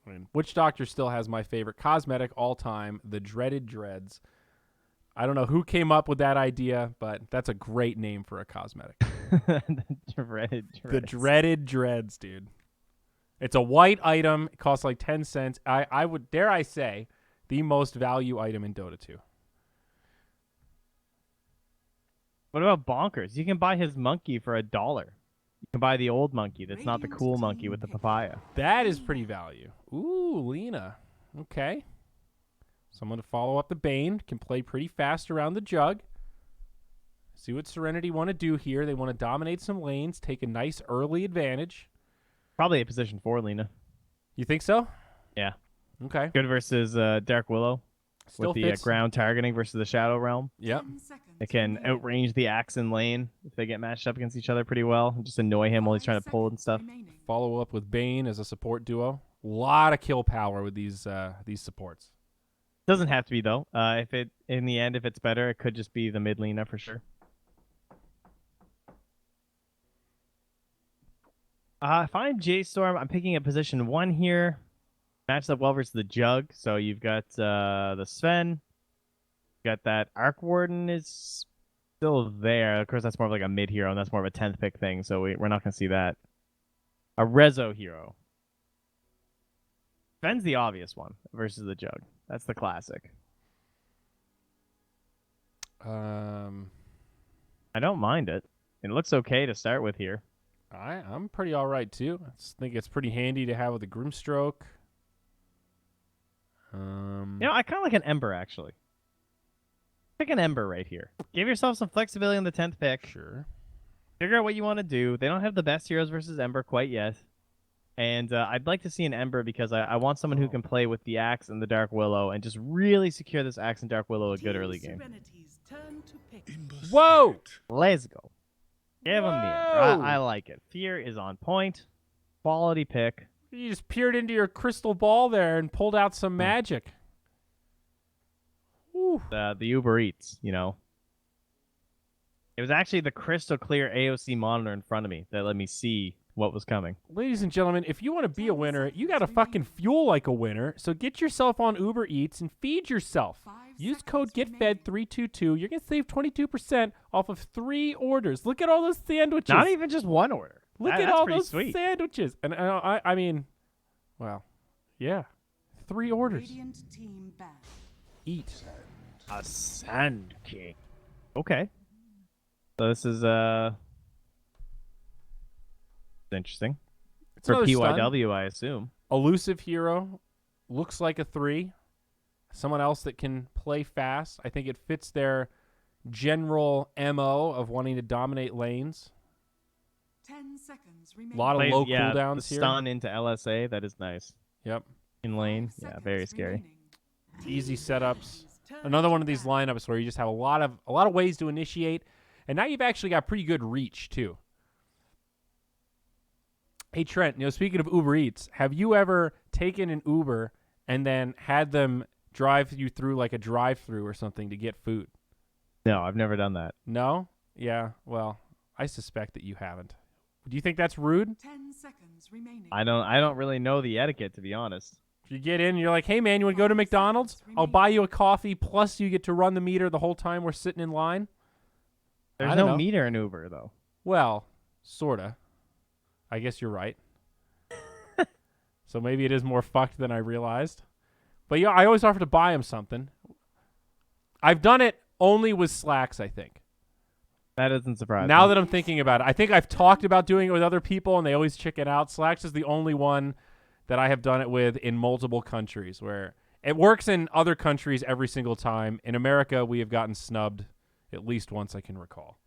I mean, Witch Doctor still has my favorite cosmetic all time, the Dreaded Dreads. I don't know who came up with that idea, but that's a great name for a cosmetic. The dreaded The dreads. Dreaded Dreads, dude. It's a white item. It costs like 10 cents. I would, dare I say, the most value item in Dota 2. What about Bonkers? You can buy his monkey for $1. You can buy the old monkey that's not the cool monkey with the papaya. That is pretty value. Ooh, Lena. Okay. Someone to follow up the Bane. Can play pretty fast around the jug. See what Serenity want to do here. They want to dominate some lanes, take a nice early advantage. Probably a position 4, Lena. You think so? Yeah. Okay. Good versus Dark Willow. Still with the fits. ground targeting versus the Shadow Realm. Yep. It can outrange the axe in lane if they get matched up against each other pretty well. And just annoy him while he's trying to pull and stuff. Follow up with Bane as a support duo. A lot of kill power with these supports. Doesn't have to be though. If it in the end, if it's better, it could just be the mid Lena for sure. If I'm J.Storm, I'm picking a position 1 here. Matched up well versus the Jug. So you've got the Sven. You got that Arc Warden is still there. Of course, that's more of like a mid hero, and that's more of a 10th pick thing. So we're not going to see that. A Rezo hero. Sven's the obvious one versus the Jug. That's the classic. I don't mind it. It looks okay to start with here. I'm pretty all right too. I just think it's pretty handy to have with the Grimstroke. You know, I kind of like an Ember actually. Pick an Ember right here. Give yourself some flexibility on the 10th pick. Sure. Figure out what you want to do. They don't have the best heroes versus Ember quite yet. And I'd like to see an Ember because I want someone who can play with the Axe and the Dark Willow and just really secure this Axe and Dark Willow a good early game. Whoa! Let's go. Give him the Ember. I like it. Fear is on point. Quality pick. You just peered into your crystal ball there and pulled out some magic. Whew. The Uber Eats, you know. It was actually the crystal clear AOC monitor in front of me that let me see what was coming. Ladies and gentlemen, if you want to be a winner, you got to fucking fuel like a winner. So get yourself on Uber Eats and feed yourself. Use code GETFED322. You're going to save 22% off of 3 orders. Look at all those sandwiches. Not even just one order. Look at all those sandwiches. And I mean, well, yeah. 3 orders. Eat. A Sand King. Okay. So this is interesting. It's For another PYW, I assume. Elusive hero. Looks like a 3. Someone else that can play fast. I think it fits their general MO of wanting to dominate lanes. 10 seconds A remaining. lot of low the cooldowns here. stun into LSA, that is nice. Yep. In lane, yeah, very scary. Easy setups. Another one of these lineups where you just have a lot of ways to initiate, and now you've actually got pretty good reach too. Hey Trent, speaking of Uber Eats, have you ever taken an Uber and then had them drive you through like a drive-through or something to get food? No, I've never done that. No? Yeah, well, I suspect that you haven't. Do you think that's rude? 10 seconds remaining. I don't really know the etiquette, to be honest. If you get in and you're like, hey man, you want to go to McDonald's? I'll buy you a coffee, plus you get to run the meter the whole time we're sitting in line. There's I don't no know. meter in Uber, though. Well, sorta. I guess you're right. So maybe it is more fucked than I realized. But yeah, I always offer to buy him something. I've done it only with Slacks, I think. That doesn't surprise me. Now that I'm thinking about it, I think I've talked about doing it with other people, and they always chicken out. Slacks is the only one that I have done it with in multiple countries, where it works in other countries every single time. In America, we have gotten snubbed at least once I can recall.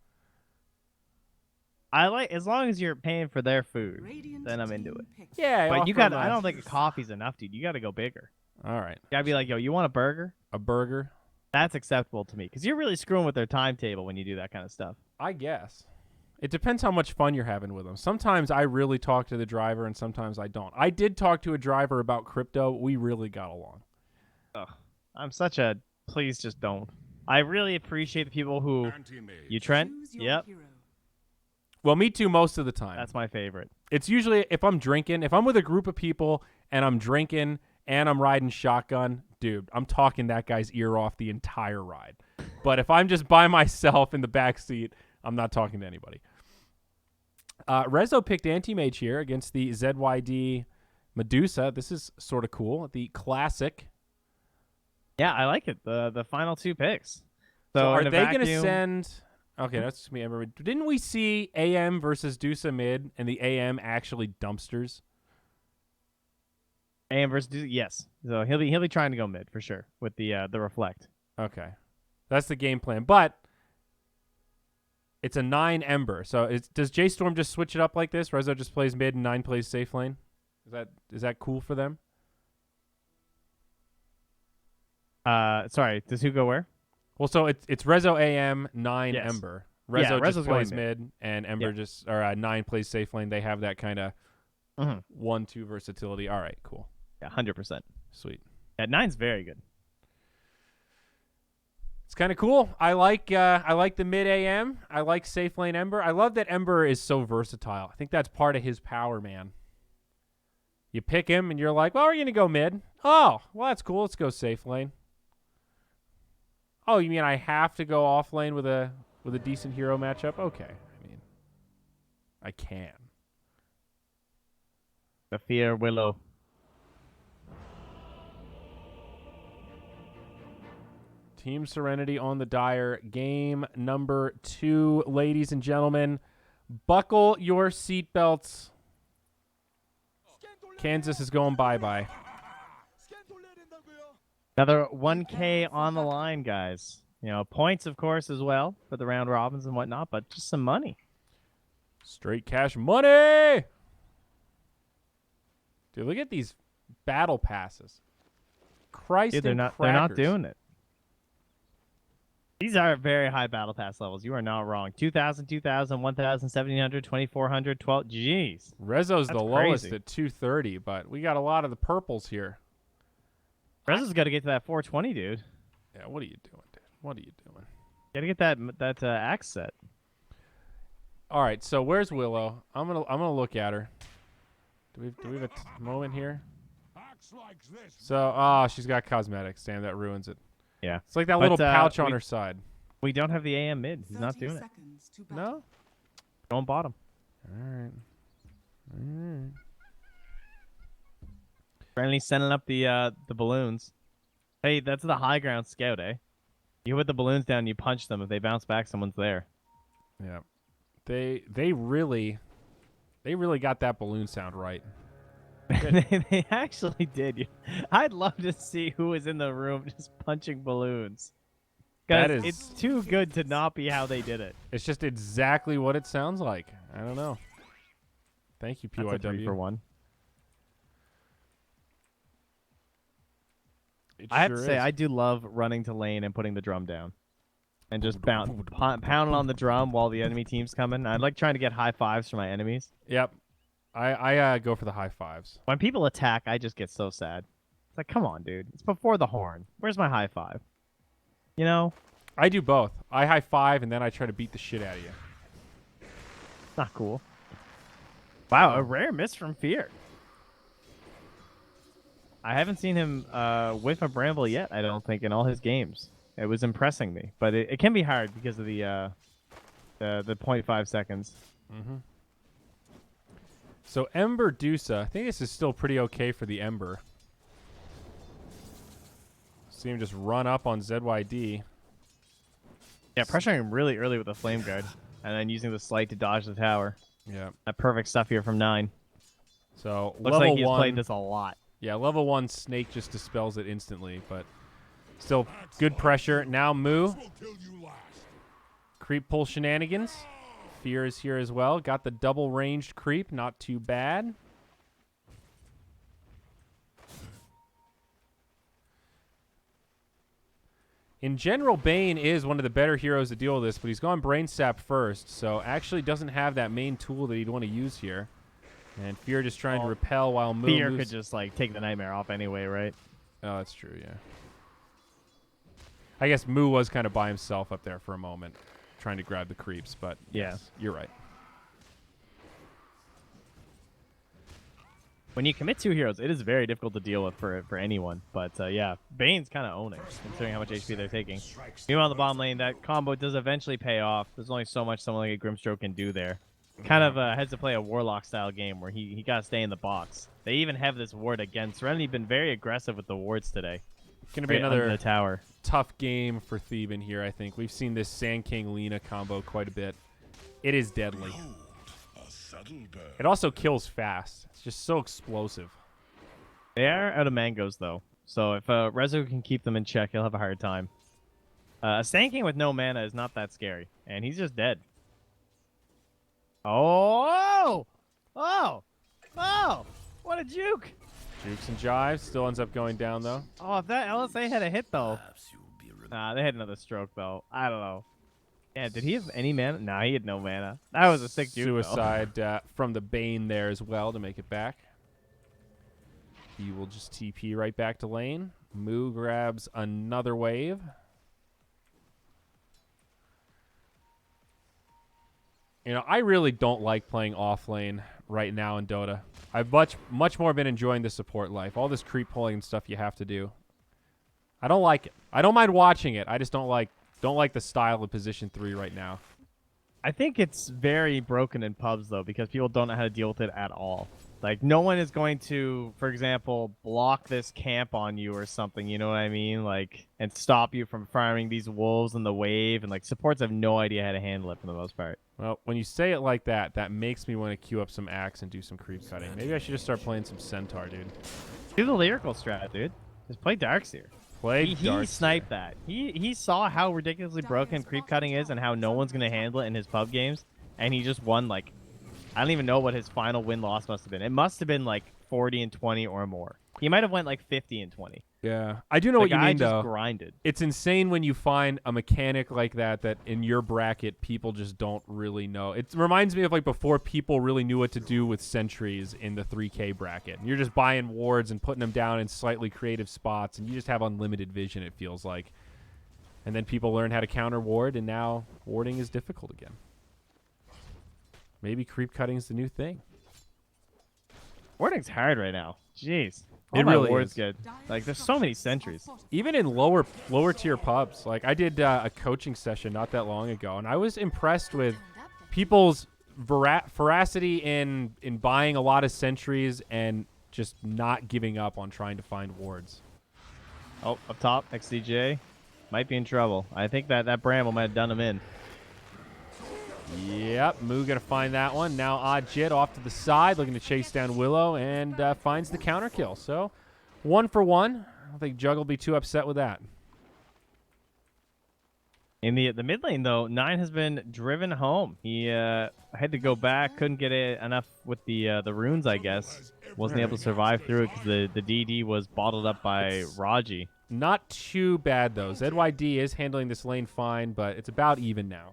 I like, as long as you're paying for their food, then I'm into it. Yeah, But you got, I don't think a coffee's enough, dude. You got to go bigger. All right. You got to be like, yo, you want a burger? A burger? That's acceptable to me, because you're really screwing with their timetable when you do that kind of stuff. I guess. It depends how much fun you're having with them. Sometimes I really talk to the driver, and sometimes I don't. I did talk to a driver about crypto. We really got along. Ugh. I'm such a, please just don't. I really appreciate the people who, you Trent? Yep. Well, me too most of the time. That's my favorite. It's usually if I'm drinking, if I'm with a group of people and I'm drinking and I'm riding shotgun, dude, I'm talking that guy's ear off the entire ride. But if I'm just by myself in the back seat, I'm not talking to anybody. Rezo picked Anti-Mage here against the ZYD Medusa. This is sort of cool. The classic. Yeah, I like it. The final 2 picks. So are in a they going to vacuum- send... Okay, that's just me. Didn't we see AM versus Dusa mid and the AM actually dumpsters? AM versus yes. So he'll be trying to go mid for sure with the reflect. Okay. That's the game plan. But it's a 9 Ember. So does J.Storm just switch it up like this? Rezo just plays mid and 9 plays safe lane? Is that cool for them? Sorry, does who go where? Well, so it's Rezo AM, 9 Yes. Ember. Yeah, Rezo Rezo's just plays going mid, and Ember just 9 plays safe lane. They have that kind of 1-2 versatility. All right, cool. Yeah, 100%. Sweet. Yeah, 9's very good. It's kind of cool. I like the mid AM. I like safe lane Ember. I love that Ember is so versatile. I think that's part of his power, man. You pick him, and you're like, well, we're going to go mid. Oh, well, that's cool. Let's go safe lane. Oh, you mean I have to go off lane with a decent hero matchup? Okay. I mean, I can. The fear Willow. Team Serenity on the Dire. Game number 2, ladies and gentlemen. Buckle your seatbelts. Kansas is going bye-bye. Another 1K on the line, guys. You know, points, of course, as well for the round robins and whatnot, but just some money. Straight cash money! Dude, look at these battle passes. Christ, Dude, they're and not crackers. doing it. These are very high battle pass levels. You are not wrong. 2,000, 2,000, 1,000, 1,700, 2,400, 12. Jeez. Rezo's the That's lowest crazy. at 230, but we got a lot of the purples here. Rezo's got to get to that 420, dude. Yeah, what are you doing, dude? What are you doing? Got to get that axe set. All right, so where's Willow? I'm gonna look at her. Do we have a moment here? So, she's got cosmetics. Damn, that ruins it. Yeah. It's like that But, little pouch on we- her side. We don't have the AM mid. He's not 30 doing it. seconds to battle. No? Going bottom. All right. All right. Friendly sending up the balloons. Hey, that's the high ground scout, eh? You put the balloons down, you punch them. If they bounce back, someone's there. Yeah. They really got that balloon sound right. They actually did. I'd love to see who was in the room just punching balloons. That Guys, is- it's too good to not be how they did it. It's just exactly what it sounds like. I don't know. Thank you, That's a 3 for PYW. 1. It I have sure to say, is. I do love running to lane and putting the drum down. And just pounding on the drum while the enemy team's coming. I like trying to get high fives for my enemies. Yep. I go for the high fives. When people attack, I just get so sad. It's like, come on, dude. It's before the horn. Where's my high five? You know? I do both. I high five and then I try to beat the shit out of you. Not cool. Wow, a rare miss from Fear. I haven't seen him whiff a bramble yet, I don't think, in all his games. It was impressing me. But it can be hard because of the 0.5 seconds. Mm-hmm. So Ember Dusa, I think this is still pretty okay for the Ember. See him just run up on ZYD. Yeah, pressuring him really early with the Flame Guard. And then using the Slight to dodge the tower. Yeah. That perfect stuff here from 9. So Looks level like he's 1. played this a lot. Yeah, level 1 Snake just dispels it instantly, but still good pressure. Now Moo. Creep pull shenanigans. Fear is here as well. Got the double ranged creep. Not too bad. In general, Bane is one of the better heroes to deal with this, but he's gone Brain Sap first, so actually doesn't have that main tool that he'd want to use here. And Fear just trying to repel while Moo Fear moves. could just like take the nightmare off anyway, right? Oh, that's true, yeah. I guess Moo was kind of by himself up there for a moment, trying to grab the creeps, but Yeah. yes, you're right. When you commit 2 heroes, it is very difficult to deal with for anyone. But yeah, Bane's kind of owning, considering how much HP they're taking. Meanwhile, the bottom lane, that combo does eventually pay off. There's only so much someone like a Grimstroke can do there. Kind of has to play a Warlock-style game where he got to stay in the box. They even have this ward again. Serenity been very aggressive with the wards today. It's going to be Right under another the tower. tough game for Theban here, I think. We've seen this Sand King Lina combo quite a bit. It is deadly. It also kills fast. It's just so explosive. They are out of mangoes, though. So if Rezo can keep them in check, he'll have a hard time. A Sand King with no mana is not that scary. And he's just dead. Oh! Oh! Oh! What a juke! Jukes and jives. Still ends up going down, though. Oh, if that LSA had a hit, though. Nah, they had another stroke, though. I don't know. Yeah, did he have any mana? Nah, he had no mana. That was a sick juke, Suicide from the Bane there as well to make it back. He will just TP right back to lane. Moo grabs another wave. You know, I really don't like playing off lane right now in Dota. I've much more been enjoying the support life. All this creep pulling and stuff you have to do. I don't like it. I don't mind watching it. I just don't like the style of position 3 right now. I think it's very broken in pubs, though, because people don't know how to deal with it at all. Like, no one is going to, for example, block this camp on you or something, you know what I mean? Like, and stop you from farming these wolves in the wave. And, like, supports have no idea how to handle it for the most part. Well, when you say it like that, that makes me want to queue up some axe and do some creep cutting. Maybe I should just start playing some Centaur, dude. Do the lyrical strat, dude. Just play Darkseer. He sniped that. He saw how ridiculously broken creep cutting is and how no one's going to handle it in his pub games. And he just won, like, I don't even know what his final win-loss must have been. It must have been, like, 40 and 20 or more. He might have went, like, 50 and 20. Yeah. I do know what you mean, though. The guy just grinded. It's insane when you find a mechanic like that in your bracket people just don't really know. It reminds me of, like, before people really knew what to do with sentries in the 3K bracket. You're just buying wards and putting them down in slightly creative spots, and you just have unlimited vision, it feels like. And then people learn how to counter ward, and now warding is difficult again. Maybe creep cutting is the new thing. Warding's hard right now. Jeez. It really ward's is good. Like, there's so many sentries. Even in lower tier pubs. Like, I did a coaching session not that long ago, and I was impressed with people's veracity in buying a lot of sentries and just not giving up on trying to find wards. Oh, up top, XDJ. Might be in trouble. I think that Bramble might have done him in. Yep, Moo gonna find that one. Now Odd Jit off to the side, looking to chase down Willow, and finds the counter kill. So, 1 for 1. I don't think Jug will be too upset with that. In the mid lane, though, 9 has been driven home. He had to go back, couldn't get it enough with the runes, I guess. Wasn't able to survive through it because the DD was bottled up by Raji. Not too bad, though. ZYD is handling this lane fine, but it's about even now.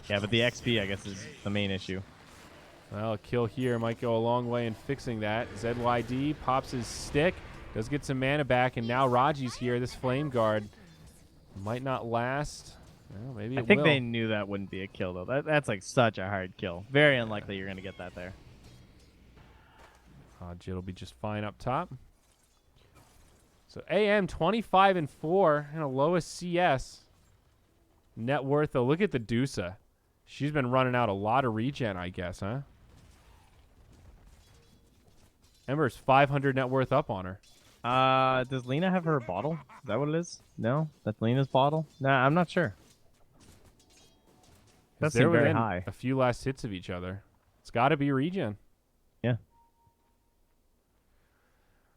Yeah, but the XP, I guess, is the main issue. Well, a kill here might go a long way in fixing that. ZYD pops his stick, does get some mana back, and now Raji's here. This Flame Guard might not last. Well, maybe it I think will. they knew that wouldn't be a kill, though. That's like such a hard kill. Very unlikely you're going to get that there. Jit will be just fine up top. So AM 25 and 4 and a lowest CS. Net worth, though. Look at the Dusa. She's been running out a lot of regen, I guess, huh? Ember's 500 net worth up on her. Does Lina have her bottle? Is that what it is? No? That's Lina's bottle? Nah, I'm not sure. That They're seems very within high. a few last hits of each other. It's got to be regen. Yeah.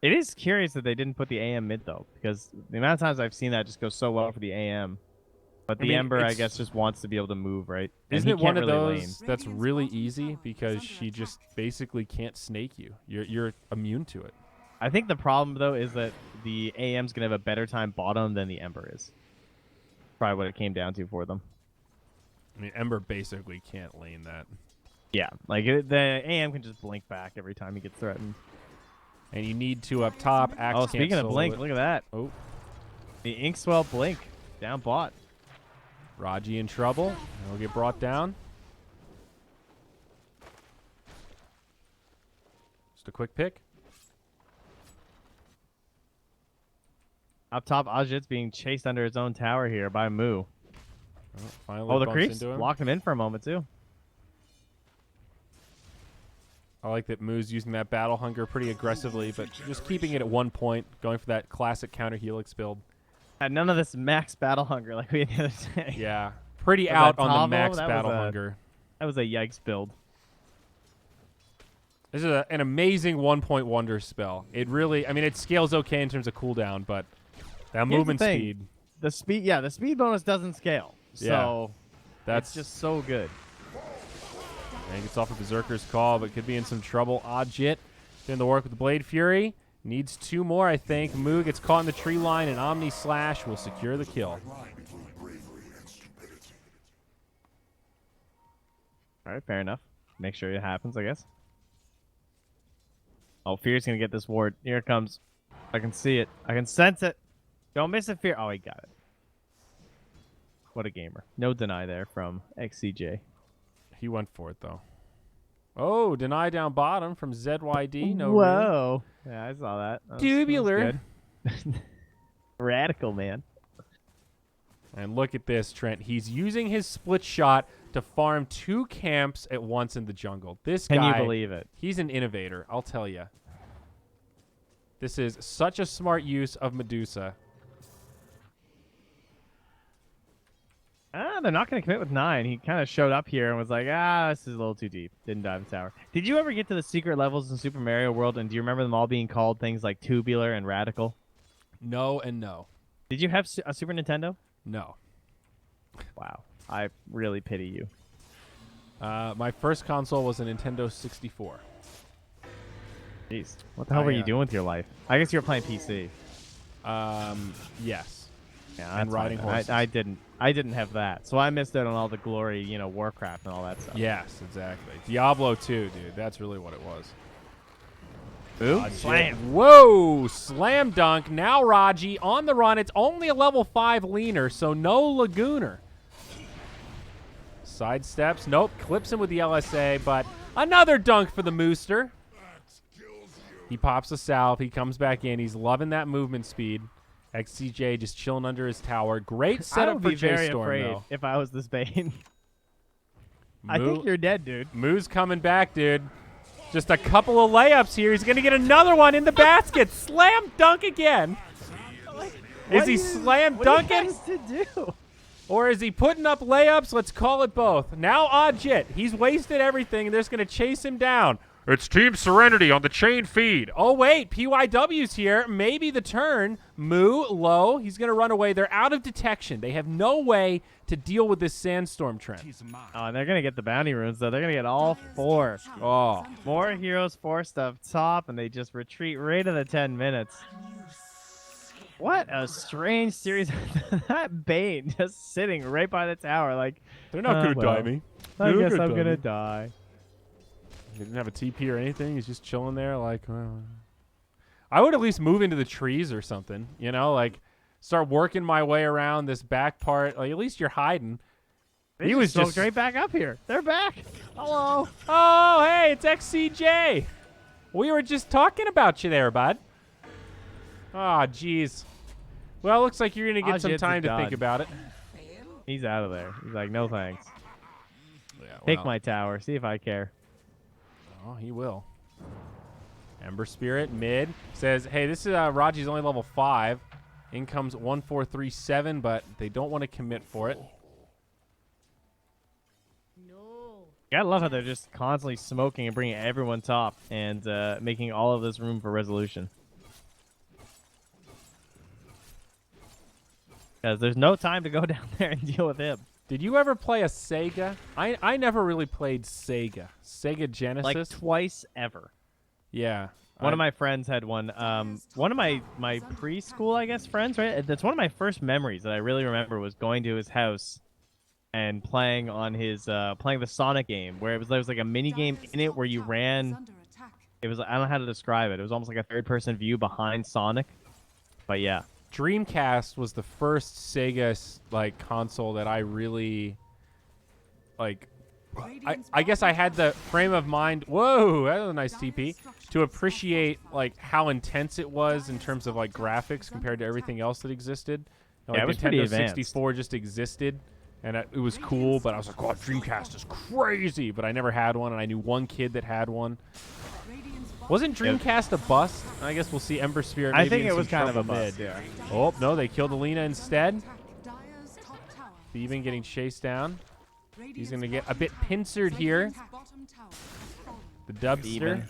It is curious that they didn't put the AM mid, though, because the amount of times I've seen that just go so well for the AM. But the Ember, I guess, just wants to be able to move, right? Isn't it one of those that's really easy because she just basically can't snake you? You're immune to it. I think the problem, though, is that the AM's going to have a better time bottom than the Ember is. Probably what it came down to for them. I mean, Ember basically can't lane that. Yeah, like the AM can just blink back every time he gets threatened. And you need to up top. Axe Oh, speaking of blink, it. look at that. Oh, The Inkswell blink down bot. Raji in trouble. He'll get brought down. Just a quick pick. Up top, Ajit's being chased under his own tower here by Moo. Oh, finally Oh, the bumps creeps into him. locked him in for a moment, too. I like that Moo's using that battle hunger pretty aggressively, but just keeping it at 1 point, going for that classic counter helix build. Had none of this max battle hunger like we had the other day. Yeah, pretty Was out that on the Tavo? max That was battle a- hunger. That was a yikes build. This is an amazing 1 point wonder spell. It really, I mean, it scales okay in terms of cooldown, but that Here's the movement thing. speed, The speed bonus doesn't scale. So that's it's just so good. And he gets off a Berserker's Call, but could be in some trouble. Ajit doing the work with the Blade Fury. Needs 2 more, I think. Moo gets caught in the tree line, and Omni Slash will secure the kill. All right, fair enough. Make sure it happens, I guess. Oh, Fear's going to get this ward. Here it comes. I can see it. I can sense it. Don't miss it, Fear. Oh, he got it. What a gamer. No deny there from XCJ. He went for it, though. Oh, deny down bottom from ZYD. No room. Whoa. Yeah, I saw that. That was Tubular. good. Radical, man. And look at this, Trent. He's using his split shot to farm 2 camps at once in the jungle. This Can guy, you believe it? he's an innovator, I'll tell you. This is such a smart use of Medusa. They're not going to commit with 9. He kind of showed up here and was like, this is a little too deep. Didn't dive the tower. Did you ever get to the secret levels in Super Mario World, and do you remember them all being called things like Tubular and Radical? No and no. Did you have a Super Nintendo? No. Wow. I really pity you. My first console was a Nintendo 64. Jeez. What the hell were you doing with your life? I guess you were playing PC. Yes. Yeah, And that's riding fine. horses. I didn't have that. So I missed out on all the glory, Warcraft and all that stuff. Yes, exactly. Diablo 2, dude. That's really what it was. Ooh, Slam. Whoa! Slam dunk. Now Raji on the run. It's only a level 5 leaner, so no Lagooner. Sidesteps. Nope. Clips him with the LSA, but another dunk for the Mooster. He pops a salve. He comes back in. He's loving that movement speed. XCJ just chilling under his tower. Great I setup would for be very J.Storm, afraid though. if I was this Bane. I Moo- think you're dead, dude. Moo's coming back, dude. Just a couple of layups here. He's going to get another one in the basket. Slam dunk again. Is he slam dunking? What do you guys to do? Or is he putting up layups? Let's call it both. Now Ajit. He's wasted everything, and they're just going to chase him down. It's Team Serenity on the chain feed. Oh, wait. PYW's here. Maybe the turn. Moo, low. He's going to run away. They're out of detection. They have no way to deal with this sandstorm trend. Oh, and they're going to get the bounty runes, though. They're going to get all 4. Oh. More heroes forced up top, and they just retreat right to the 10 minutes. What a strange series. That Bane just sitting right by the tower. Like, They're not going to well, die me. I They're guess gonna I'm die going to me. die. He didn't have a TP or anything. He's just chilling there like, I would at least move into the trees or something, like start working my way around this back part. Like, at least you're hiding. He was just right back up here. They're back. Hello. Oh, hey, it's XCJ. We were just talking about you there, bud. Oh, jeez. Well, looks like you're going to get some Ajit's time to done. think about it. He's out of there. He's like, no thanks. Yeah, Take my tower. See if I care. Oh, he will. Ember Spirit, mid. Says, hey, this is Raji's only level 5. In comes 1437, but they don't want to commit for it. Gotta love how they're just constantly smoking and bringing everyone top and making all of this room for resolution. Because there's no time to go down there and deal with him. Did you ever play a Sega? I never really played Sega. Sega Genesis? Like twice ever. Yeah. One of my friends had one. One of my preschool, I guess, friends, right? That's one of my first memories that I really remember was going to his house and playing on his playing the Sonic game, where there was like a mini game in it where you ran. It was, I don't know how to describe it. It was almost like a third-person view behind Sonic. But yeah. Dreamcast was the first Sega console that I really I guess I had the frame of mind. Whoa, that was a nice TP. To appreciate like how intense it was in terms of like graphics compared to everything else that existed. Like, Yeah, it was pretty Nintendo advanced. 64 just existed, and it was cool. But I was like, "Oh, Dreamcast is crazy!" But I never had one, and I knew one kid that had one. Wasn't Dreamcast a bust? I guess we'll see Ember Spirit. I Maybe think in it some was kind of a trouble bust. mid. Yeah. Oh no, they killed Alina instead. Dyer's top tower. Thieving getting chased down. Radiant's gonna get a bottom bit tower. pincered here. Radiant's bottom tower has fallen. The Dubster. Even.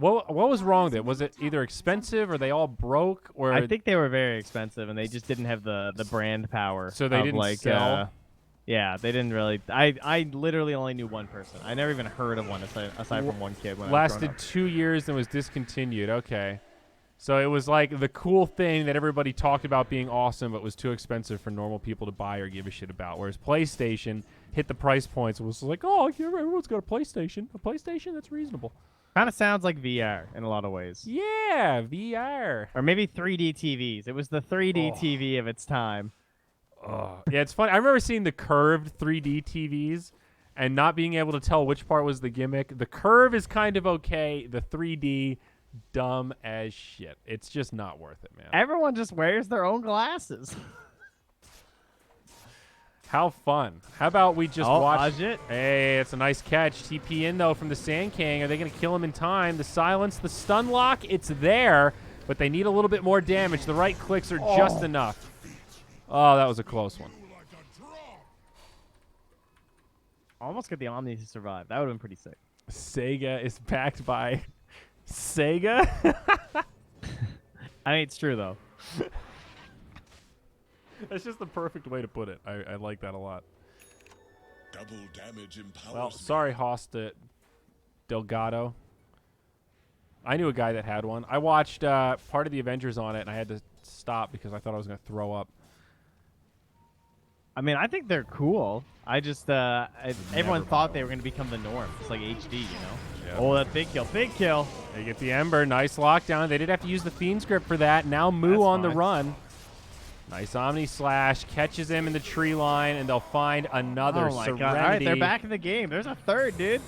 What was wrong there? Was it either expensive or they all broke? Or I think they were very expensive, and they just didn't have the brand power. So they of, didn't like, sell? Yeah, they didn't really. I literally only knew one person. I never even heard of one aside from one kid. When I was growing lasted up. 2 years and was discontinued. Okay. So it was like the cool thing that everybody talked about being awesome, but was too expensive for normal people to buy or give a shit about. Whereas PlayStation hit the price points and was like, oh, everyone's got a PlayStation. A PlayStation? That's reasonable. Kind of sounds like VR in a lot of ways. Yeah, VR. Or maybe 3D TVs. It was the 3D TV of its time. Yeah, it's funny. I remember seeing the curved 3D TVs and not being able to tell which part was the gimmick. The curve is kind of okay. The 3D, dumb as shit. It's just not worth it, man. Everyone just wears their own glasses. How fun. How about we just watch... Ajit. Hey, it's a nice catch. TP in, though, from the Sand King. Are they going to kill him in time? The silence, the stun lock, it's there, but they need a little bit more damage. The right clicks are just enough. Oh, that was a close one. Almost get the Omni to survive. That would have been pretty sick. Sega is backed by Sega? I mean, it's true, though. That's just the perfect way to put it. I like that a lot. Double damage empowers Well, me. sorry, Hosta Delgado. I knew a guy that had one. I watched part of the Avengers on it, and I had to stop because I thought I was going to throw up. I mean, I think they're cool. I just, everyone thought they were going to become the norm. It's like HD, you know? Yeah. Oh, that big kill. Big kill. They get the Ember. Nice lockdown. They did have to use the Fiend's Grip for that. Now Moo That's on the fine. run. Nice Omni Slash. Catches him in the tree line, and they'll find another Oh, my Serenity. God. All right, they're back in the game. There's a third, dude.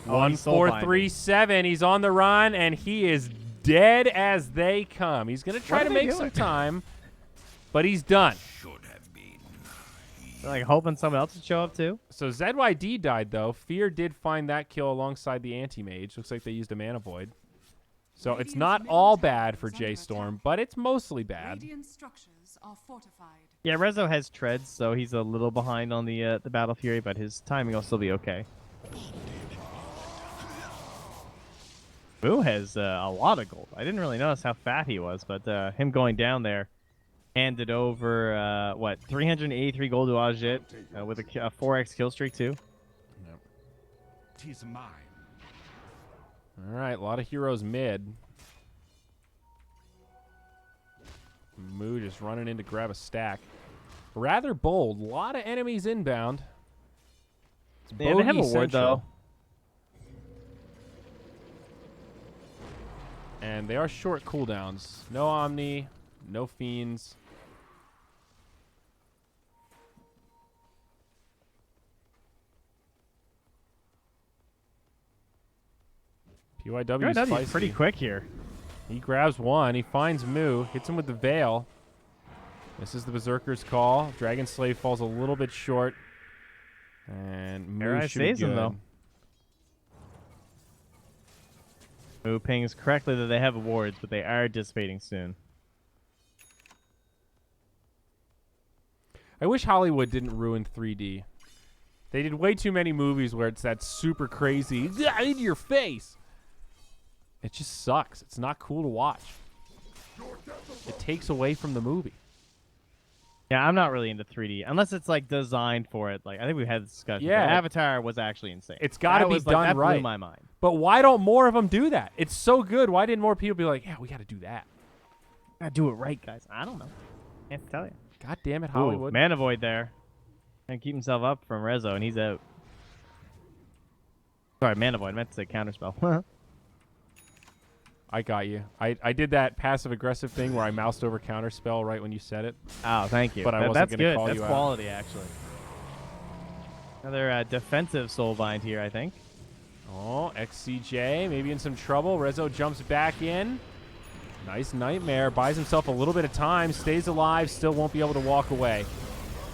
Oh, One he's soul four binding. 3 7. He's on the run, and he is dead as they come. He's going to try What to are they make some doing? time, but he's done. They're like hoping someone else would show up, too. So ZYD died, though. Fear did find that kill alongside the Anti-Mage. Looks like they used a Mana Void. So it's not all bad for J.Storm, but it's mostly bad. Radiant structures are fortified. Yeah, Rezo has treads, so he's a little behind on the Battle Fury, but his timing will still be okay. Boo has a lot of gold. I didn't really notice how fat he was, but him going down there handed over, 383 gold to Ajit with a 4x kill streak, too. Tis mine. All right, a lot of heroes mid. Moo just running in to grab a stack. Rather bold. A lot of enemies inbound. It's Yeah, they have a bogey ward, central. though. And they are short cooldowns. No Omni, no Fiends. PYW is PYW is feisty. pretty quick here. He grabs one. He finds Moo. Hits him with the Veil. This is the Berserker's call. Dragon Slave falls a little bit short. And Moo Air Eye should be saves him, good. though. Moo pings correctly that they have wards, but they are dissipating soon. I wish Hollywood didn't ruin 3D. They did way too many movies where it's that super crazy, "Ah, into your face." It just sucks. It's not cool to watch. It takes away from the movie. Yeah, I'm not really into 3D unless it's like designed for it. Like I think we had this discussion. Yeah. but Avatar was actually insane. It's gotta That be was, like, done that right. Blew my mind. But why don't more of them do that? It's so good. Why didn't more people be like, yeah, we got to do that? Gotta do it right, guys. I don't know. Can't tell you. God damn it, Ooh, Hollywood. Mana Void there. And keep himself up from Rezo, and he's out. Sorry, Mana Void. I meant to say Counterspell. I got you. I did that passive-aggressive thing where I moused over Counterspell right when you said it. Oh, thank you. But I wasn't That's gonna good. call That's you out. quality, actually. Another defensive soulbind here, I think. Oh, XCJ maybe in some trouble. Rezo jumps back in. Nice nightmare. Buys himself a little bit of time. Stays alive. Still won't be able to walk away.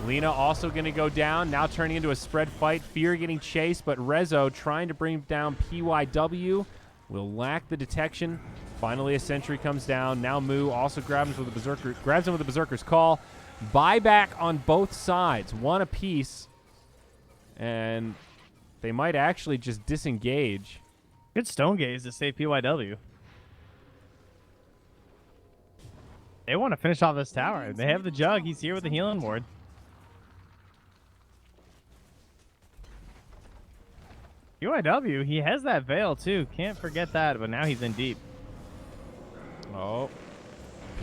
Lina also going to go down. Now turning into a spread fight. Fear getting chased, but Rezo trying to bring down PYW. Will lack the detection. Finally, a sentry comes down. Now Moo also grabs him with the Berserker's Call. Buyback on both sides. One apiece. And they might actually just disengage. Good stone gaze to save PYW. They want to finish off this tower. They have the jug. He's here with the healing ward. PYW, he has that veil too. Can't forget that, but now he's in deep. Oh.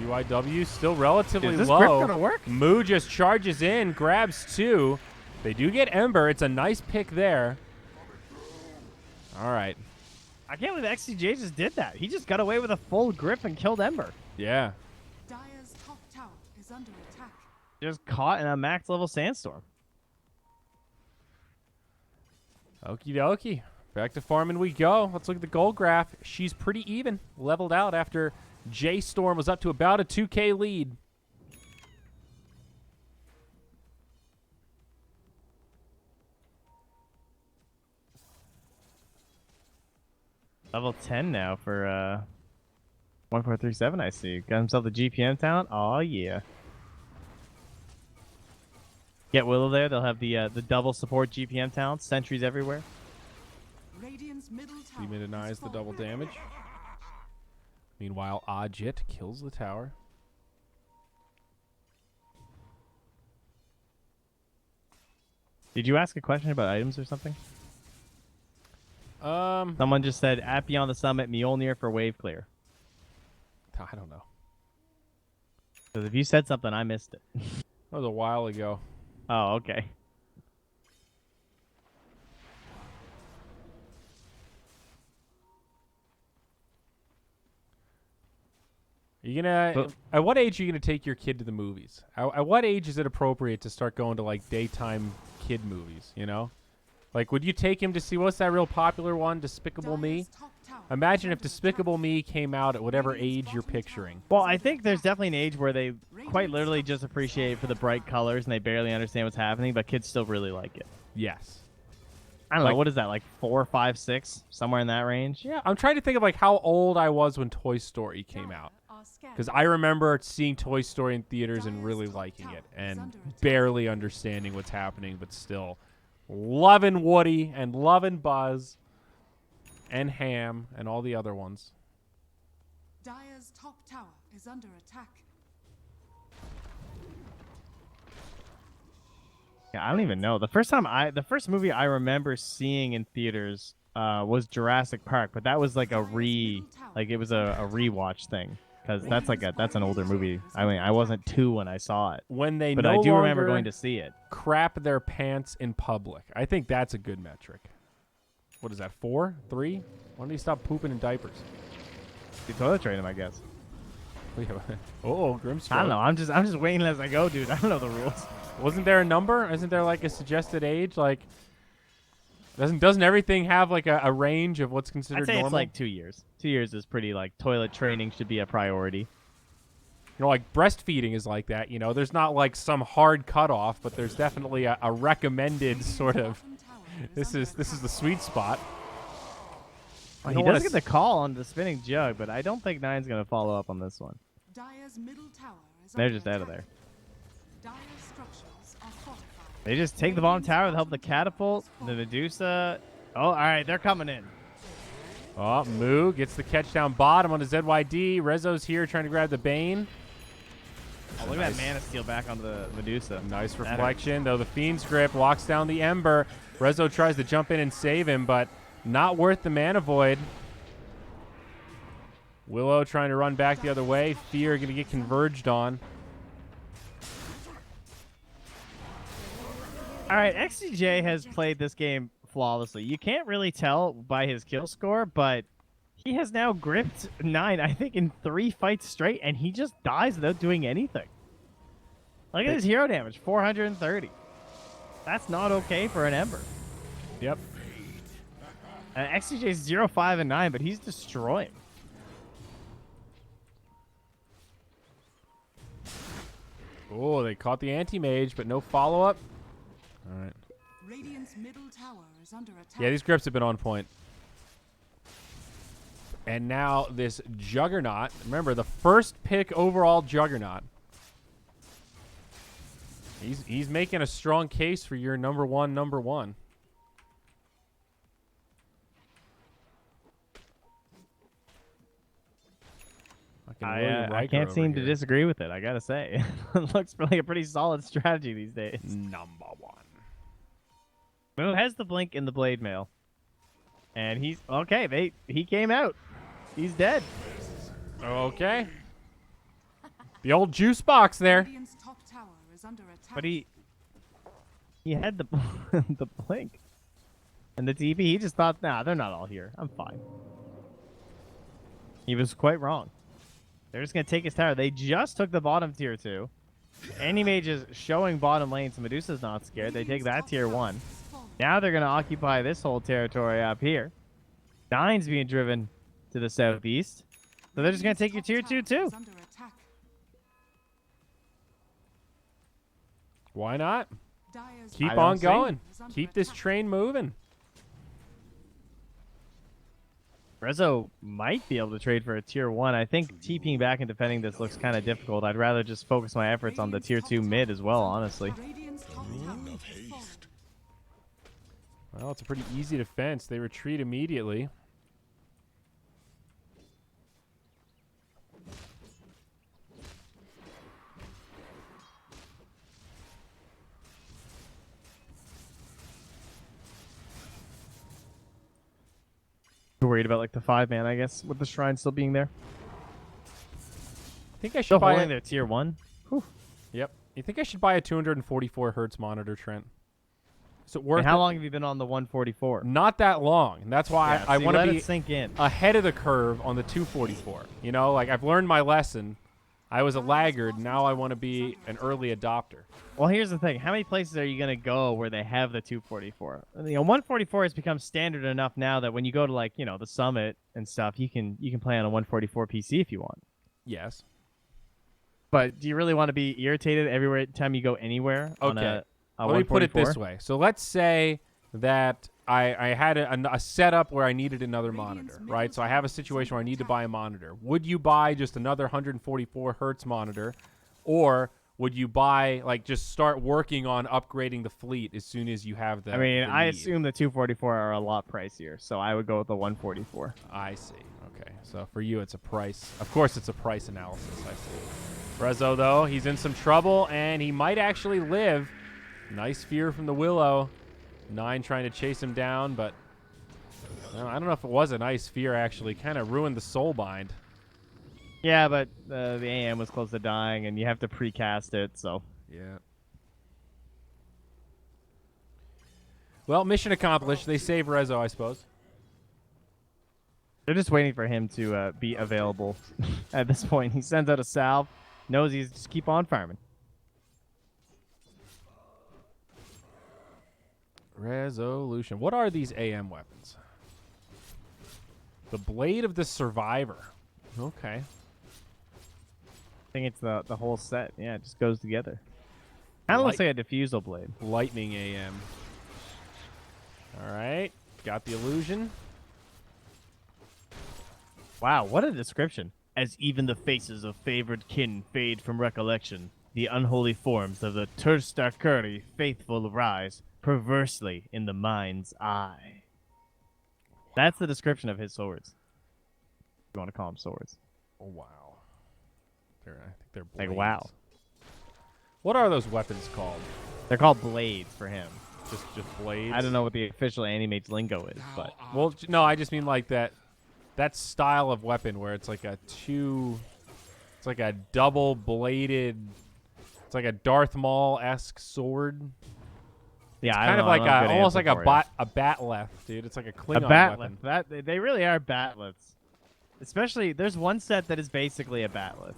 PYW still relatively Is this low. grip gonna work? Moo just charges in, grabs 2. They do get Ember. It's a nice pick there. All right. I can't believe XCJ just did that. He just got away with a full grip and killed Ember. Yeah. Dire's top tower is under attack. Just caught in a max level sandstorm. Okie dokie. Back to farming we go. Let's look at the gold graph. She's pretty even. Leveled out after J.Storm was up to about a 2K lead. Level 10 now for 1437, I see. Got himself the GPM talent. Oh yeah. Get Willow there. They'll have the double support GPM talent. Sentries everywhere. Radiant's middle tower Demon denies has the double fallen. damage. Meanwhile, Ajit kills the tower. Did you ask a question about items or something? Someone just said, at Beyond the Summit, Mjolnir for wave clear. I don't know. Because if you said something, I missed it. That was a while ago. Oh, okay. You gonna? At what age are you gonna take your kid to the movies? At what age is it appropriate to start going to like daytime kid movies? You know, like would you take him to see what's that real popular one, Despicable Me? Dire's top tower Imagine is if under Despicable attack. Me came out at whatever age you're picturing. Well, I think there's definitely an age where they quite literally just appreciate for the bright colors and they barely understand what's happening, but kids still really like it. Yes. I don't know. Like- What is that, like 4, 5, 6? Somewhere in that range? Yeah, I'm trying to think of like how old I was when Toy Story came out. Because I remember seeing Toy Story in theaters and really liking it and barely understanding what's happening, but still loving Woody and loving Buzz and Ham and all the other ones. Dire's top tower is under attack. Yeah, I don't even know. The first movie I remember seeing in theaters was Jurassic Park, but that was like it was a rewatch thing. Because that's an older movie. I mean, I wasn't 2 when I saw it, When they but no I do remember longer going to see it. crap their pants in public. I think that's a good metric. What is that, 4? 3? Why don't you stop pooping in diapers? You toilet train him, I guess. Oh, Grimstroke. I don't know. I'm just waiting as I go, dude. I don't know the rules. Wasn't there a number? Isn't there like a suggested age? Like, doesn't everything have like a range of what's considered I'd say normal? it's like 2 years. 2 years is pretty like toilet training should be a priority. You know, like breastfeeding is like that. You know, there's not like some hard cutoff, but there's definitely a recommended sort of. Bottom tower This under is the attack. sweet spot. He don't wanna does get the call on the spinning jug, but I don't think Nine's gonna follow up on this one. Dire's middle tower is They're under just out of attack. there. Dire's structures are fortified. They just take the bottom tower with help of the catapult, the Medusa. Oh, all right, they're coming in. Oh, Moo gets the catch down bottom on the ZYD. Rezo's here trying to grab the Bane. Oh, look at that mana steal back onto the Medusa. Nice That reflection, though the Fiend's Grip walks down the Ember. Rezo tries to jump in and save him, but not worth the mana void. Willow trying to run back the other way. Fear going to get converged on. All right, XCJ has played this game flawlessly. You can't really tell by his kill score, but he has now gripped 9, I think, in 3 fights straight, and he just dies without doing anything. Look at his hero damage, 430. That's not okay for an Ember. Yep. XCJ's 0, 5, and 9, but he's destroying. Oh, they caught the anti-mage, but no follow-up. All right. Radiant's middle tower is under attack. Yeah, these grips have been on point. And now this Juggernaut. Remember, the first pick overall Juggernaut. He's making a strong case for your number one. I can't seem to disagree with it, I gotta say. It looks like a pretty solid strategy these days. Number one. Moo has the blink in the blade mail. And he's okay, he came out. He's dead. Okay. The old juice box there. Radiant's top tower is under attack. But he had the the blink. And the TP, he just thought, nah, they're not all here. I'm fine. He was quite wrong. They're just going to take his tower. They just took the bottom tier 2. Anti-Mage is showing bottom lane, so Medusa's not scared. They take that tier 1. Now they're going to occupy this whole territory up here. 9's being driven to the southeast. So they're just going to take your tier 2 too. Why not? Dire's Keep I on don't see. going. Keep this train moving. Rezo might be able to trade for a tier 1. I think TPing back and defending this looks kind of difficult. I'd rather just focus my efforts on the tier 2 mid as well, honestly. Radiant's top tower Of has fallen. haste. Well, it's a pretty easy defense. They retreat immediately. You're worried about like the 5-man, I guess, with the shrine still being there. I think I should Still buy holding it. their tier 1. Yep. You think I should buy a 244 hertz monitor, Trent? Is it worth And how it? long have you been on the 144? Not that long. And that's why Yeah, I see, want to let be it sink in. ahead of the curve on the 244. You know, like I've learned my lesson. I was a laggard. Now I want to be an early adopter. Well, here's the thing. How many places are you going to go where they have the 244? You know, 144 has become standard enough now that when you go to like, you know, the summit and stuff, you can play on a 144 PC if you want. Yes. But do you really want to be irritated every time you go anywhere on Okay. a Let me put it 144? this way. So let's say that I had a setup where I needed another monitor, right? So I have a situation where I need to buy a monitor. Would you buy just another 144 hertz monitor, or would you buy, like, just start working on upgrading the fleet as soon as you have the I mean, the I need? assume the 244 are a lot pricier, so I would go with the 144. I see. Okay. So for you, it's a price. Of course, it's a price analysis. I see. Rezo, though, he's in some trouble, and he might actually live. Nice fear from the Willow. 9 trying to chase him down, but I don't know if it was a nice fear, actually. Kind of ruined the soul bind. Yeah, but the AM was close to dying, and you have to precast it, so. Yeah. Well, mission accomplished. They save Rezo, I suppose. They're just waiting for him to be available at this point. He sends out a salve, knows he's just keep on farming. Resolution. What are these AM weapons? The Blade of the Survivor. Okay. I think it's the whole set. Yeah, it just goes together. Kind of looks like a diffusal blade. Lightning AM. All right. Got the illusion. Wow, what a description. As even the faces of favored kin fade from recollection, the unholy forms of the Turstakuri faithful rise perversely in the mind's eye. That's the description of his swords. You want to call them swords. Oh, wow. I think they're Like, blades. wow. What are those weapons called? They're called blades for him. Just blades? I don't know what the official Animate's lingo is, but Well, no, I just mean like that style of weapon where it's like it's like a double bladed, it's like a Darth Maul-esque sword. yeah, I Kind don't of know, like I don't have a good almost like answer a batleth, dude. It's like a for you. Klingon A batleth. weapon. That they really are batleths. Especially, there's one set that is basically a batleth.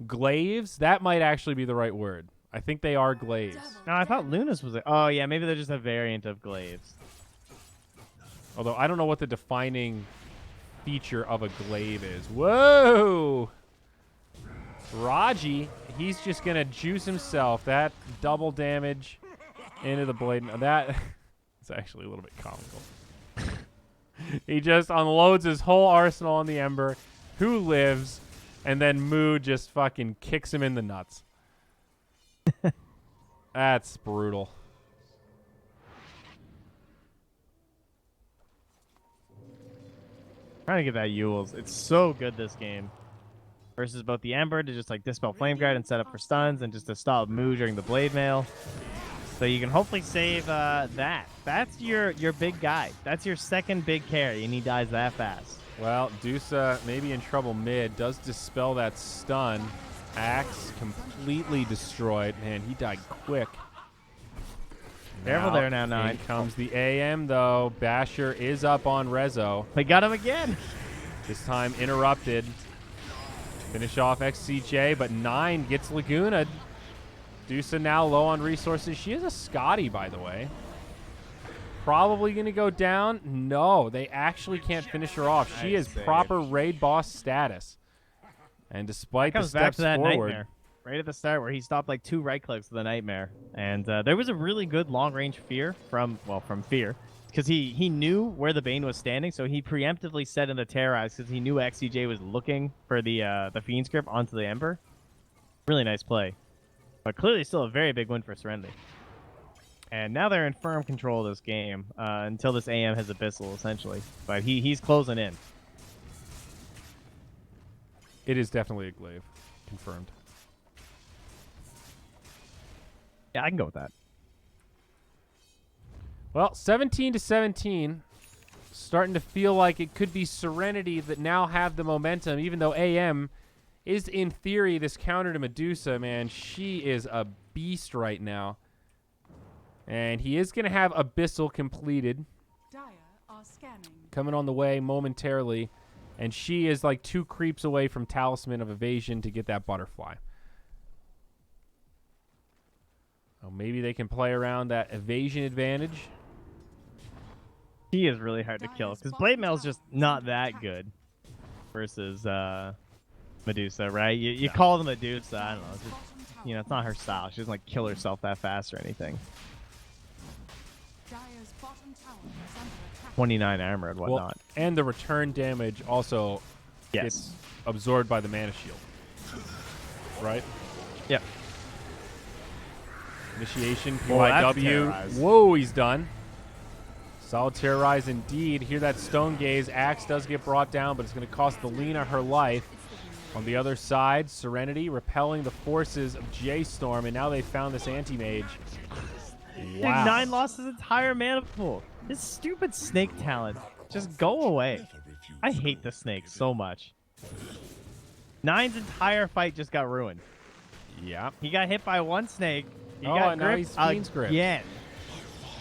Glaives, that might actually be the right word. I think they are glaives. No, I thought Luna's was. Oh yeah, maybe they're just a variant of glaives. Although I don't know what the defining feature of a glaive is. Whoa! Raji, he's just going to juice himself. That double damage into the blade. Now that is actually a little bit comical. He just unloads his whole arsenal on the Ember, who lives, and then Moo just fucking kicks him in the nuts. That's brutal. Trying to get that Yules. It's so good this game. Versus both the Ember to just like dispel Flame Guard and set up for stuns, and just to stop Moo during the Blade Mail. So you can hopefully save that. That's your big guy. That's your second big carry, and he dies that fast. Well, Dusa maybe in trouble mid. Does dispel that stun. Axe completely destroyed. Man, he died quick. Careful there now, Nine. In comes the AM, though. Basher is up on Rezo. They got him again. This time interrupted. Finish off XCJ, but 9 gets Laguna. Dusa now low on resources. She is a Scotty, by the way. Probably going to go down. No, they actually can't finish her off. She is proper raid boss status. And despite the Comes back steps to that forward, Nightmare right at the start where he stopped like 2 right clicks with the Nightmare. And there was a really good long-range fear from Fear. Because he knew where the Bane was standing, so he preemptively set in the Terrorize because he knew XCJ was looking for the Fiend's Grip onto the Ember. Really nice play. But clearly still a very big win for Serenity. And now they're in firm control of this game until this AM has Abyssal, essentially. But he's closing in. it is definitely a glaive. Confirmed. Yeah, I can go with that. Well, 17-17. Starting to feel like it could be Serenity that now have the momentum, even though AM is, in theory, this counter to Medusa, man. She is a beast right now. And he is going to have Abyssal completed. Dire are scanning. Coming on the way momentarily. And she is like 2 creeps away from Talisman of Evasion to get that butterfly. Oh, maybe they can play around that evasion advantage. He is really hard to kill because Blade Mail's just not that good versus Medusa, right? You call them Medusa, I don't know. It's just, you know, it's not her style. She doesn't like kill herself that fast or anything. Dire's bottom tower is under attack. 29 armor and whatnot. Well, and the return damage also Yes. gets absorbed by the mana shield. Right? Yep. Initiation, Oh, that's PYW. terrorize. Whoa, he's done. Solid terrorize indeed. Hear that stone gaze. Axe does get brought down, but it's going to cost the Lena her life. On the other side, Serenity repelling the forces of J.Storm, and now they found this anti-mage. Dude, Wow. 9 lost his entire mana pool. This stupid snake talent. Just go away. I hate the snake so much. 9's entire fight just got ruined. Yeah. He got hit by 1 snake. He Oh, got and now gripped he's Fiend's Grip. again.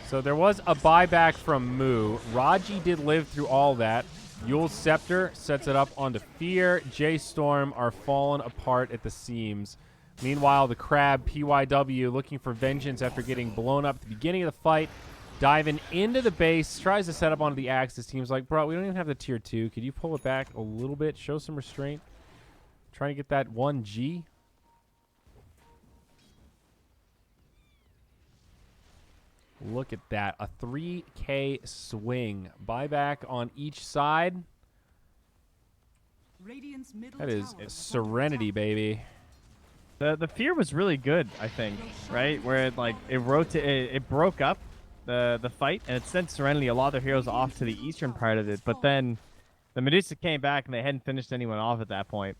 So there was a buyback from Moo. Raji did live through all that. Yule's Scepter sets it up onto Fear. J.Storm are falling apart at the seams. Meanwhile, the Crab, PYW, looking for vengeance after getting blown up at the beginning of the fight. Diving into the base, tries to set up onto the Axe. This team's like, bro, we don't even have the tier 2. Could you pull it back a little bit? Show some restraint. Trying to get that 1G. Look at that. A 3K swing. Buyback on each side. Radiant's middle That is tower under Serenity, attack. baby. The fear was really good, I think, right? Where it broke up the fight, and it sent Serenity a lot of their heroes off to the eastern part of it. But then the Medusa came back, and they hadn't finished anyone off at that point.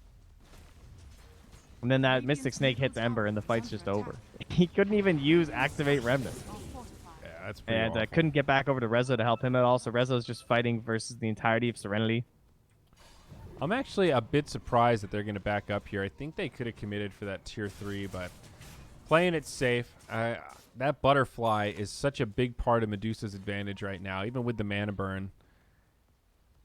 And then that Mystic Snake hits Ember, and the fight's just over. He couldn't even use Activate Remnant. Are fortified. Yeah, that's pretty And awful. couldn't get back over to Rezo to help him at all. So Rezo's just fighting versus the entirety of Serenity. I'm actually a bit surprised that they're going to back up here. I think they could have committed for that tier 3, but playing it safe. That butterfly is such a big part of Medusa's advantage right now, even with the mana burn.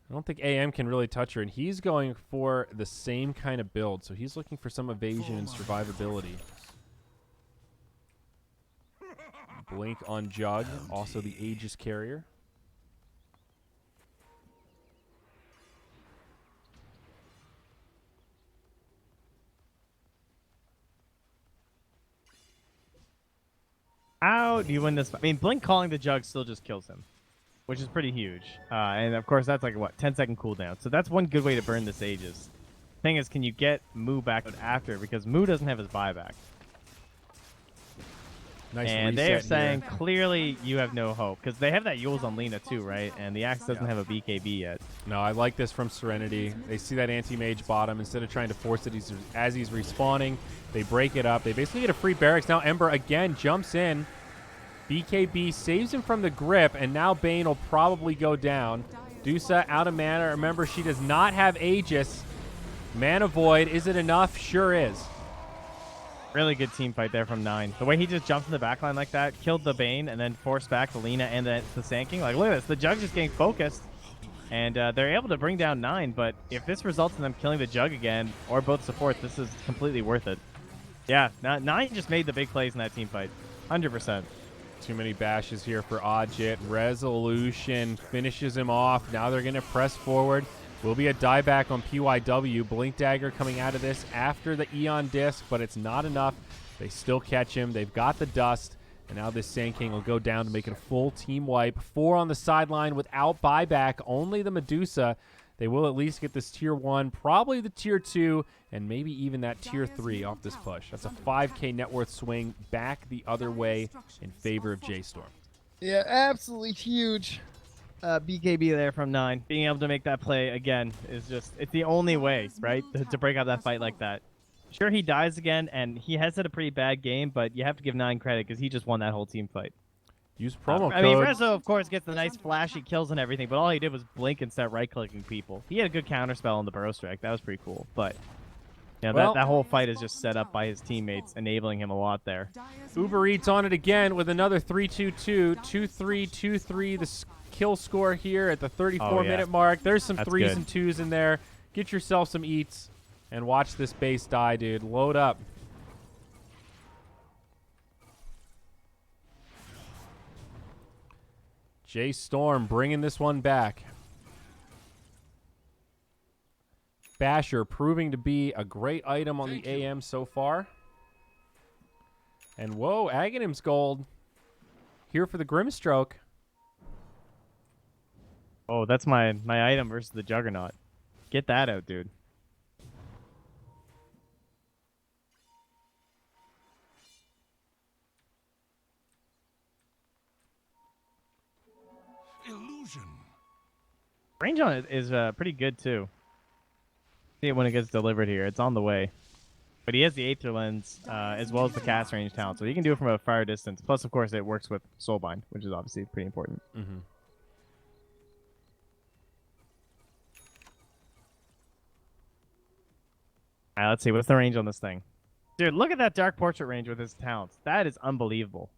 I don't think AM can really touch her, and he's going for the same kind of build, so he's looking for some evasion and survivability. Blink on Jug, also the Aegis carrier. How do you win this? I mean, Blink calling the Jug still just kills him, which is pretty huge. And of course, that's like what 10-second cooldown. So that's one good way to burn this Aegis. Thing is, can you get Moo back after? Because Moo doesn't have his buyback. Nice and they're reset saying here. clearly you have no hope because they have that Yules on Lena too, right? And the Axe doesn't have a BKB yet. No, I like this from Serenity. They see that anti-mage bottom. Instead of trying to force it as he's respawning, they break it up. They basically get a free barracks. Now Ember again jumps in. BKB saves him from the grip, and now Bane will probably go down. Dusa out of mana. Remember, she does not have Aegis. Mana Void. Is it enough? Sure is. Really good team fight there from 9. The way he just jumped in the backline like that, killed the Bane, and then forced back the Lena and the Sand King. Like, look at this. The Jug just getting focused, and they're able to bring down 9. But if this results in them killing the Jug again, or both supports, this is completely worth it. Yeah, 9 just made the big plays in that team fight. 100%. Too many bashes here for Odjit. Resolution finishes him off. Now they're going to press forward. Will be a dieback on PYW. Blink Dagger coming out of this after the Eon Disc, but it's not enough. They still catch him. They've got the dust, and now this Sand King will go down to make it a full team wipe. 4 on the sideline without buyback. Only the Medusa. They will at least get this tier 1, probably the tier 2, and maybe even that tier 3 off this push. That's a 5k net worth swing back the other way in favor of J.Storm. Yeah, absolutely huge. BKB there from 9. Being able to make that play again is just, it's the only way, right? To break up that fight like that. Sure, he dies again, and he has had a pretty bad game, but you have to give 9 credit because he just won that whole team fight. Use promo code. I mean, Rezo, of course, gets the nice flashy kills and everything, but all he did was blink and start right-clicking people. He had a good counterspell on the Burrow Strike. That was pretty cool, but yeah, Well, that whole fight is just set up by his teammates, enabling him a lot there. Uber Eats on it again with another 3-2-2. 2-3, 2-3. The kill score here at the 34-minute mark. There's some That's 3s good. and 2s in there. Get yourself some eats and watch this base die, dude. Load up. J.Storm bringing this one back. Basher proving to be a great item on the AM so far. And whoa, Aghanim's gold. Here for the Grimstroke. Oh, that's my item versus the Juggernaut. Get that out, dude. Illusion. Range on it is pretty good, too. See it when it gets delivered here. It's on the way. But he has the Aether Lens as well as the cast range talent, so he can do it from a far distance. Plus, of course, it works with Soulbind, which is obviously pretty important. Mm-hmm. All right, let's see. What's the range on this thing? Dude, look at that Dark Portrait range with his talents. That is unbelievable.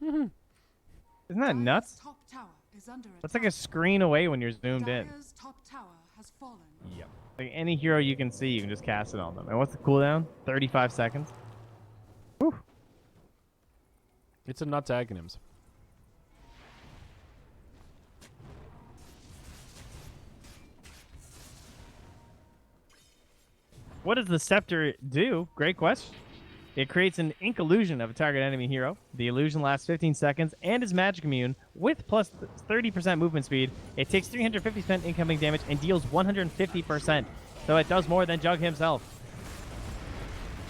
Isn't that nuts? Top tower is under That's like a screen away when you're zoomed in. Dire's top tower has fallen. Yep. Like any hero you can see, you can just cast it on them. And what's the cooldown? 35 seconds. Whew. It's a nuts Aghanims. What does the Scepter do? Great question. It creates an ink illusion of a target enemy hero. The illusion lasts 15 seconds and is magic immune with plus 30% movement speed. It takes 350% incoming damage and deals 150%. So it does more than Jug himself.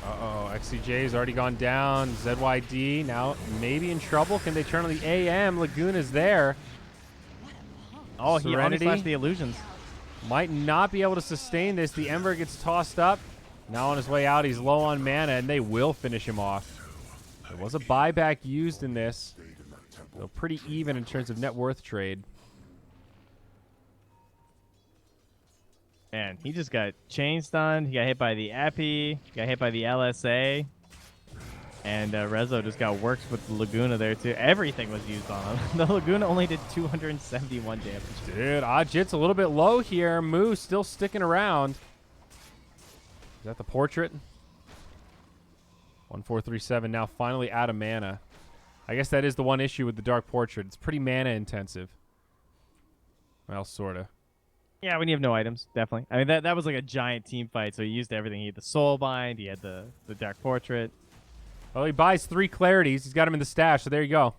Uh-oh, XCJ's already gone down. ZYD now maybe in trouble. Can they turn on the AM? Laguna's there. Oh, he Serenity? only slashed the illusions. Might not be able to sustain this. The Ember gets tossed up. Now on his way out, he's low on mana, and they will finish him off. There was a buyback used in this. So pretty even in terms of net worth trade. Man, he just got chain stunned. He got hit by the Epi. Got hit by the LSA. And Rezo just got worked with the Laguna there, too. Everything was used on him. The Laguna only did 271 damage. Dude, Odjit's a little bit low here. Moo still sticking around. Is that the portrait? 1437 now finally out of mana. I guess that is the one issue with the Dark Portrait. It's pretty mana intensive. Well, sorta. Yeah, when you have no items, definitely. I mean, that was like a giant team fight, so he used everything. He had the Soulbind, he had the Dark Portrait. Well, he buys 3 Clarities. He's got them in the stash, so there you go.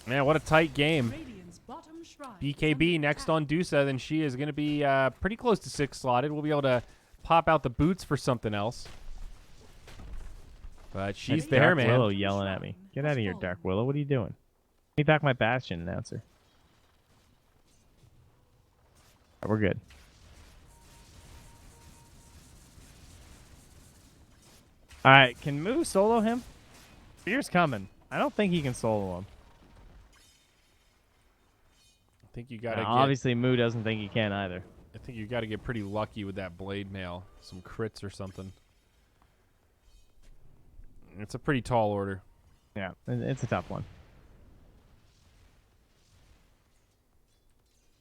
Man, what a tight game. Radiant's bottom shrine BKB is under next attack. on Dusa, then she is going to be pretty close to 6 slotted. We'll be able to pop out the boots for something else. But she's there, Dark man. Willow yelling at me. Get out of here, Dark Willow. What are you doing? Give me back my Bastion, announcer. Right, we're good. All right, can Moo solo him? Fear's coming. I don't think he can solo him. I think you got to Obviously, Moo doesn't think he can either. I think you got to get pretty lucky with that blade mail. Some crits or something. It's a pretty tall order. Yeah, it's a tough one.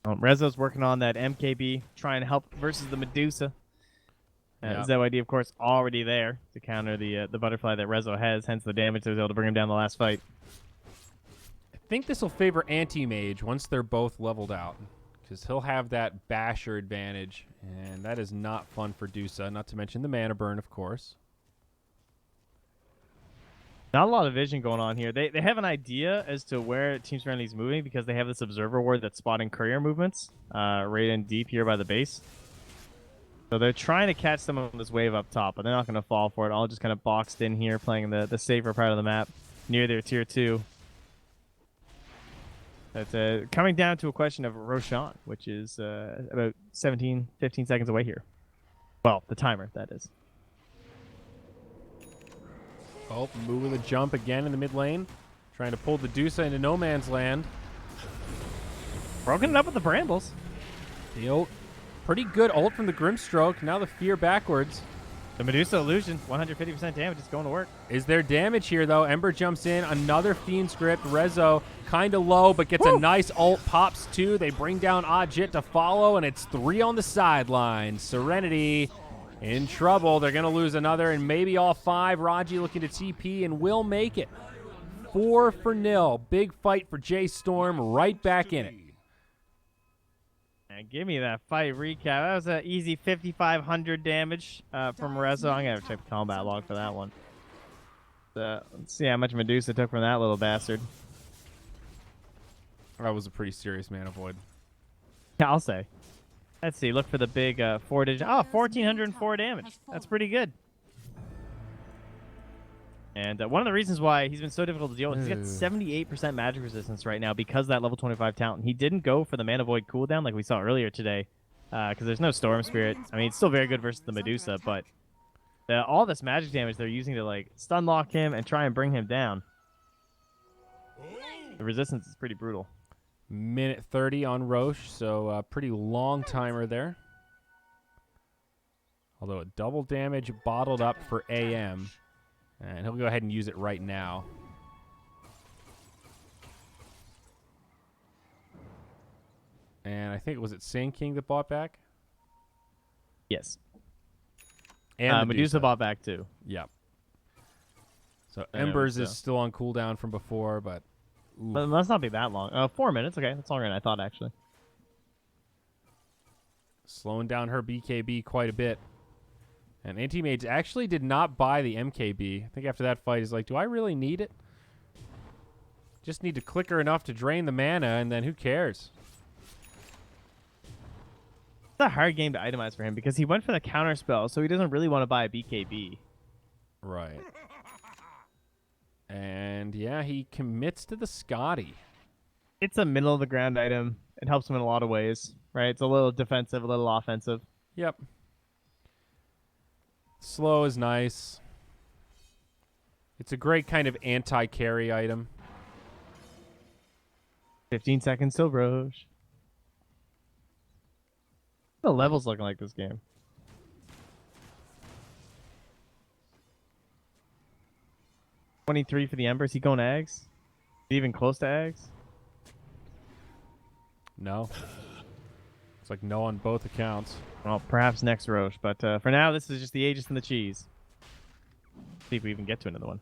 Rezo's working on that MKB, trying to help versus the Medusa. Yeah. ZYD, of course, already there to counter the butterfly that Rezo has, hence the damage that was able to bring him down the last fight. I think this will favor Anti-Mage once they're both leveled out, because he'll have that basher advantage, and that is not fun for Dusa, not to mention the mana burn, of course. Not a lot of vision going on here. They have an idea as to where Team Serenity is moving because they have this observer ward that's spotting courier movements right in deep here by the base. So they're trying to catch some of this wave up top, but they're not going to fall for it. All just kind of boxed in here, playing the safer part of the map near their tier 2. That's coming down to a question of Roshan, which is about 15 seconds away here. Well, the timer, that is. Oh, moving the jump again in the mid lane. Trying to pull the Dusa into no man's land. Broken it up with the Brambles. The ult. Pretty good ult from the Grimstroke. Now the Fear backwards. The Medusa illusion, 150% damage. It's going to work. Is there damage here, though? Ember jumps in. Another Fiend script. Rezo kind of low, but gets a nice ult. Pops 2. They bring down Ajit to follow, and it's 3 on the sideline. Serenity in trouble. They're going to lose another and maybe all 5. Raji looking to TP and will make it. 4-0. Big fight for J.Storm. Right back in it. And give me that fight recap. That was an easy 5,500 damage from Rezo. I'm going to check the combat log for that one. Let's see how much Medusa took from that little bastard. That was a pretty serious mana void. Yeah, I'll say. Let's see. Look for the big 4-digit. Oh, 1,404 damage. That's pretty good. And one of the reasons why he's been so difficult to deal with, he's got 78% magic resistance right now because of that level 25 talent. He didn't go for the Mana Void cooldown like we saw earlier today because there's no Storm Spirit. I mean, it's still very good versus the Medusa, but all this magic damage they're using to like stun lock him and try and bring him down. The resistance is pretty brutal. Minute 30 on Roche, so pretty long timer there. Although a double damage bottled up for AM. And he'll go ahead and use it right now. And I think, was it Sand King that bought back? Yes. And Medusa bought back too. Yep. So I know, Embers so. is still on cooldown from before, but... ooh. But let's not be that long. 4 minutes. Okay, that's longer than I thought, actually. Slowing down her BKB quite a bit. And Anti-Mage actually did not buy the MKB. I think after that fight, he's like, do I really need it? Just need to click her enough to drain the mana, and then who cares? It's a hard game to itemize for him because he went for the counter spell, so he doesn't really want to buy a BKB. Right. And, yeah, he commits to the Scotty. It's a middle of the ground item. It helps him in a lot of ways, right? It's a little defensive, a little offensive. Yep. Slow is nice. It's a great kind of anti-carry item. 15 seconds till Roche. What the levels looking like this game? 23 for the Ember. Is he going Ags? Is he even close to Ags? No. It's like no on both accounts. Well, perhaps next Roche, but for now, this is just the Aegis and the cheese. See if we even get to another one.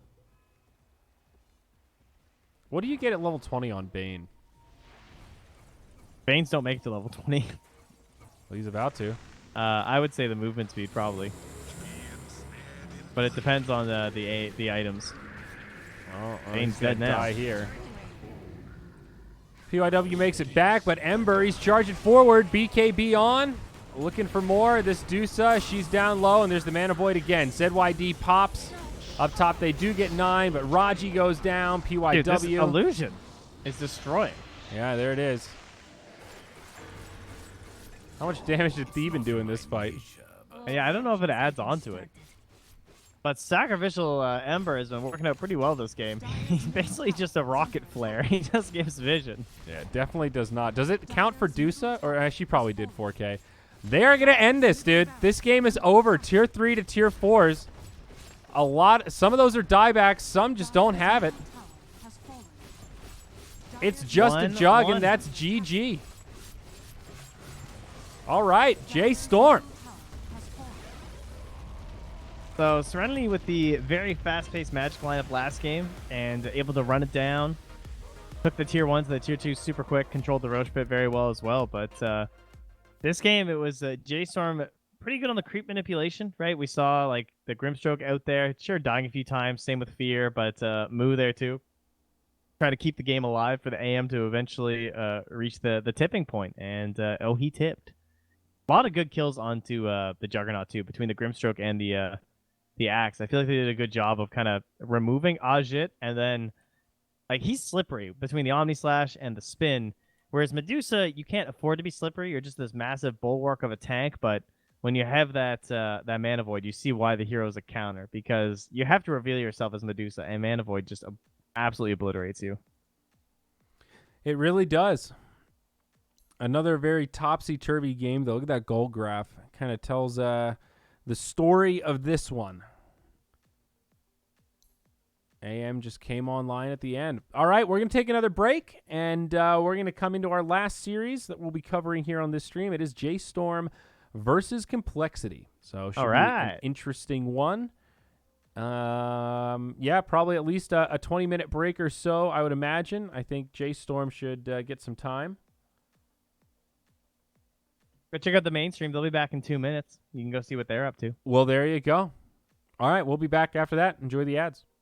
What do you get at level 20 on Bane? Banes don't make it to level 20. Well, he's about to. I would say the movement speed probably, but it depends on the items. Oh, Bane's he's gonna dead now. die here. PYW makes it back, but Ember, he's charging forward. BKB on. Looking for more. This Dusa, she's down low, and there's the Mana Void again. ZYD pops. Up top, they do get 9, but Raji goes down. PYW. Dude, this illusion is destroying. Yeah, there it is. How much damage did Theben do in this fight? Yeah, I don't know if it adds on to it. But Sacrificial Ember has been working out pretty well this game. He's basically just a rocket flare. He just gives vision. Yeah, definitely does not. Does it count for Dusa? Or she probably did 4K. They are going to end this, dude. This game is over. Tier 3 to Tier 4s. Some of those are diebacks. Some just don't have it. It's just a jug, and that's GG. All right, J.Storm. So Serenity with the very fast-paced Magic lineup last game and able to run it down. Took the Tier 1 to the Tier 2 super quick, controlled the Roche pit very well as well. But this game, it was J.Storm pretty good on the creep manipulation, right? We saw like the Grimstroke out there, sure dying a few times, same with Fear, but Moo there too. Try to keep the game alive for the AM to eventually reach the tipping point, and he tipped. A lot of good kills onto the Juggernaut too, between the Grimstroke and the Axe. I feel like they did a good job of kind of removing Ajit, and then like he's slippery between the Omni Slash and the spin, whereas Medusa, you can't afford to be slippery. You're just this massive bulwark of a tank, but when you have that Mana Void, you see why the hero is a counter, because you have to reveal yourself as Medusa, and Mana Void just absolutely obliterates you. It really does. Another very topsy-turvy game, though. Look at that goal graph. Kind of tells the story of this one. AM just came online at the end. All right, we're going to take another break, and we're going to come into our last series that we'll be covering here on this stream. It is J.Storm versus Complexity. So should be an interesting one. Yeah, probably at least a 20-minute break or so, I would imagine. I think J.Storm should get some time. Go check out the mainstream. They'll be back in 2 minutes. You can go see what they're up to. Well, there you go. All right, we'll be back after that. Enjoy the ads.